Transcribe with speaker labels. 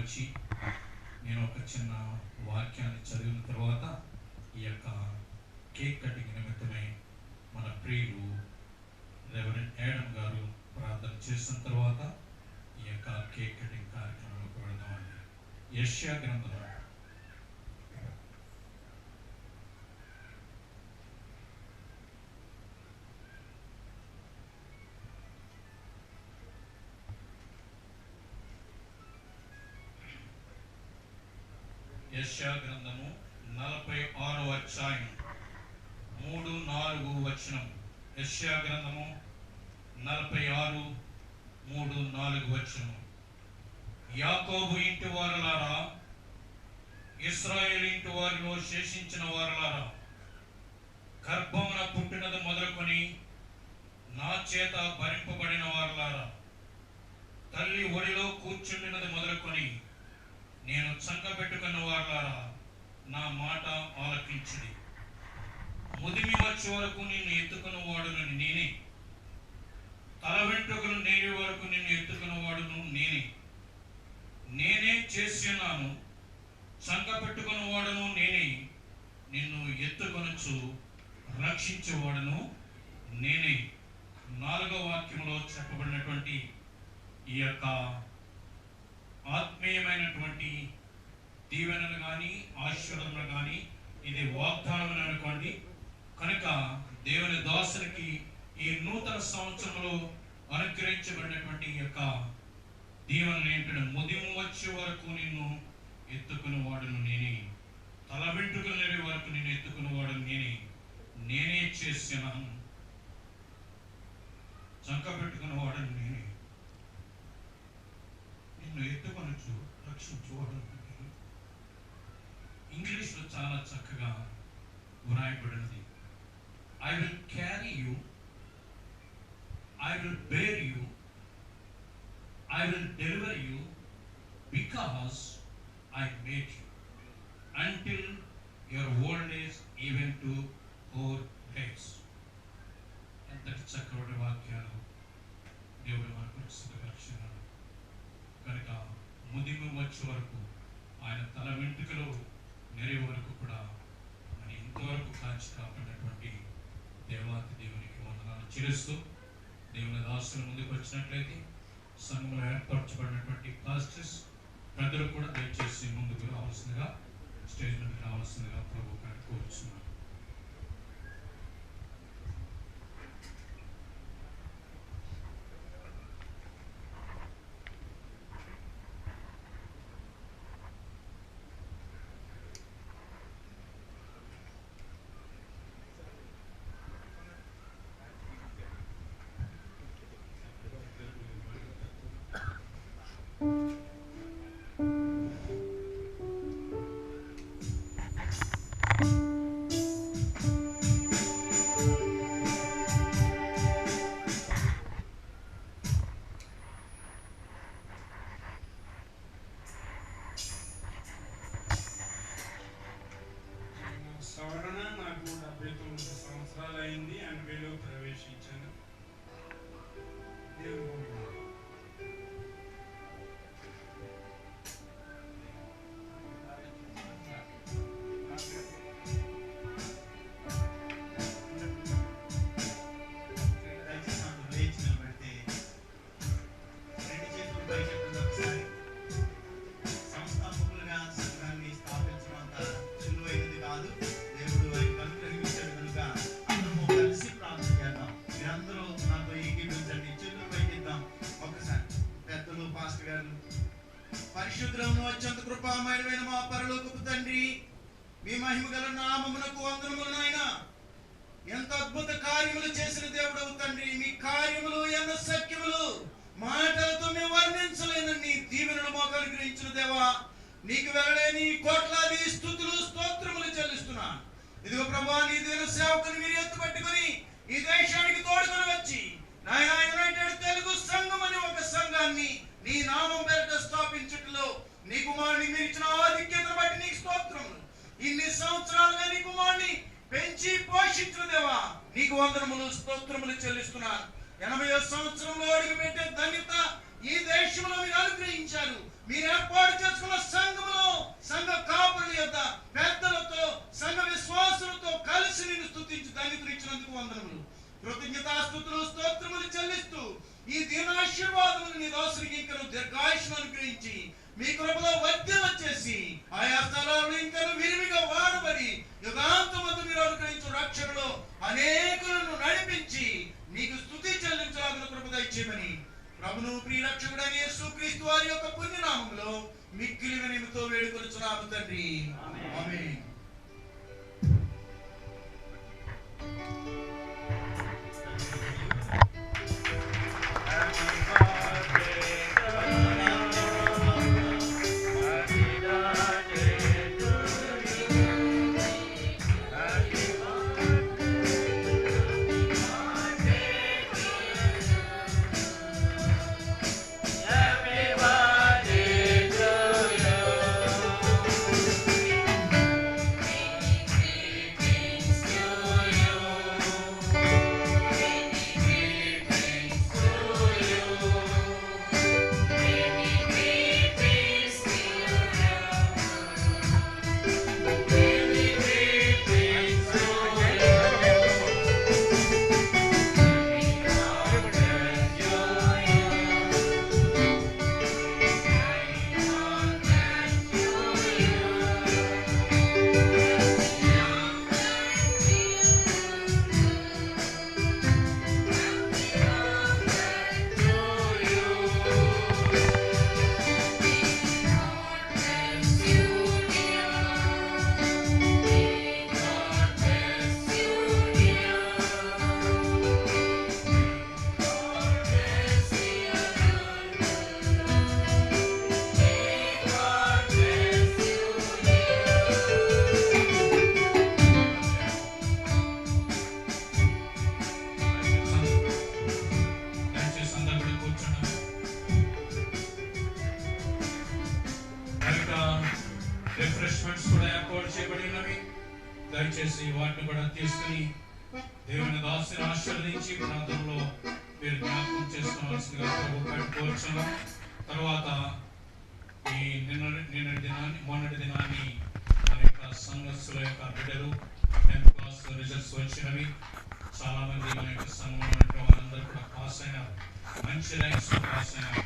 Speaker 1: వచ్చి నేను ఒక చిన్న వాక్యాన్ని చదివిన తర్వాత ఈ యొక్క కేక్ కటింగ్ నిమిత్తమై మన ప్రియులు రెవరెండ్ యాడమ్ గారు ప్రార్థన చేసిన తర్వాత ఈ యొక్క కేక్ కటింగ్ కార్యక్రమంలోకి వెళదామండి. యెషయా గ్రంథం 46వ అధ్యాయం 3-4 వచనం. యెషయా గ్రంథము 46:3-4 వచనం. యాకోబు ఇంటి వారలారా, ఇశ్రాయేలు ఇంటి వారిలో శేషించిన వారలారా, గర్భమున పుట్టినది మొదలుకొని నా చేత భరింపబడిన వారలారా, తల్లి ఒడిలో కూర్చుండినది మొదలుకొని నేను చంకబెట్టుకున్న వారలారా, నా మాట ఆలకించుడి. ముదిమి వచ్చే వరకు నిన్ను ఎత్తుకున్న వాడును నేనే, తల వెంట్రుకలు నేరే వరకు నిన్ను ఎత్తుకున్న వాడును నేనే. నేనే చేస్తున్నాను, చంకబెట్టుకున్న వాడును నేనే, నిన్ను ఎత్తుకొనొచ్చు రక్షించేవాడును నేనే. 4వ వాక్యంలో చెప్పబడినటువంటి ఈ యొక్క ఆత్మీయమైనటువంటి దీవెనలు కానీ ఆశీర్వాదములు కానీ ఇది వాగ్దానం అనుకోండి. కనుక దేవుని దాసునికి ఈ నూతన సంవత్సరంలో అనుగ్రహించబడినటువంటి ఈ యొక్క దీవెనలు ఏంటంటే, ముదిము వచ్చే వరకు నిన్ను ఎత్తుకున్న వాడును నేనే, తల వెంట్రుకలు నేరే వరకు నిన్ను ఎత్తుకున్న వాడును నేనే. నేనే చేస్తున్నాను, చంక పెట్టుకున్న వాడును నేనే, నిన్ను ఎత్తుకొనొచ్చు రక్షించువాడు. ఇంగ్లీష్లో చాలా చక్కగా వ్రాయబడినది. I will carry you, I will bear you, I will deliver you, because I made you until your old age, even to old days. ఎంతటి చక్కటి వాక్యాలు దేవుడు మనకు సిద్ధపరిచినాడు. కనుక ముదిమి వచ్చే వరకు, ఆయన తల వెంట్రుకలు నెరే వరకు కూడా మరి ఇంతవరకు కాచి కాపాడినటువంటి దేవాతి దేవునికి వందనాలు చెల్లిస్తూ, దేవుని దాసుల ముందుకు వచ్చినట్లయితే సంఘంలో ఏర్పరచబడినటువంటి పాస్టర్స్ పెద్దలు కూడా దయచేసి ముందుకు రావాల్సిందిగా, స్టేజ్ నుండి రావాల్సిందిగా ప్రభు గారిని కోరుచున్నాను.
Speaker 2: నాకు 79 సంవత్సరాలు అయింది. అన్వేలో ప్రవేశించాను.
Speaker 3: పరిశుద్ధమును అత్యంత కృపామయుడైన మా పరలోకపు తండ్రి, మీ మహిమగల నామమునకు వందనములు నాయనా. ఎంత అద్భుత కార్యములు చేసిన దేవుడవు తండ్రి, మీ కార్యములు ఎన్న సఖ్యములు మాటలతో మేము వర్ణించలేనని దీవెనలు మాకు అనుగ్రహించిన దేవా, నీకు వెళ్ళలేని కోట్లాది స్తుతులు స్తోత్రములు చెల్లిస్తున్నాను. ఇదిగో ప్రభువా, నీ దీవెన సేవకుని మీరు ఎత్తుపట్టుకుని ఈ దేశానికి తోడుకొని వచ్చి నాయనా యునైటెడ్ తెలుగు సంఘం అనే ఒక సంఘాన్ని నీ నామం పేరిట స్థాపించుటలో నీ కుమారుని మీరు ఇచ్చిన ఆధిక్యతను బట్టి నీకు స్తోత్రములు. ఇన్ని సంవత్సరాలుగా నీ కుమారుని పెంచి పోషించిన దేవా, నీకు వందనములు స్తోత్రములు చెల్లిస్తున్నాను. 80వ సంవత్సరంలో అడుగు పెట్టే ధన్యత ఈ దేశంలో మీరు అనుగ్రహించారు. మీరు ఏర్పాటు చేసుకున్న కృతజ్ఞతాస్తుతులు స్తోత్రములు చెల్లిస్తూ ఈ దీనాశీర్వాదములు నీ దాసునికి ఇంకను దీర్ఘాయుష్ను అనుగ్రహించి మీ కృపలో వర్ధన చేసి ఆయా స్థలాలను ఇంకను విరివిగా వాడబడి యుగాంతమందు మీరు అనుగ్రహించు రక్షణలో అనేకులను నడిపించి నీకు స్తుతి చెల్లించాలని కృప దయచేయమని ప్రభును ప్రియరక్షకుడైన యేసుక్రీస్తు వారి యొక్క పుణ్యనామములో మిక్కిలి వినయముతో వేడుకొనుచున్నాము తండ్రి. ఆమేన్.
Speaker 1: రిఫ్రెష్మెంట్స్ కూడా ఏర్పాటు చేయబడి ఉన్నవి. దయచేసి వాటిని కూడా తీసుకుని దేవుని దాసుని ఆశీర్వదించి ప్రాంతంలో మీరు జ్ఞాపకం చేసుకోవాల్సిందిగా ప్రభు పెట్టుకోవచ్చును. తర్వాత ఈ మొన్నటి దినాన్ని అనేక సంఘస్థుల యొక్క బిడ్డలు 10th క్లాస్ రిజల్ట్స్ వచ్చినవి. చాలా మంది మన యొక్క సంఘంలో వారందరూ కూడా పాస్ అయినారు. మంచి ర్యాంక్స్ పాస్ అయినారు.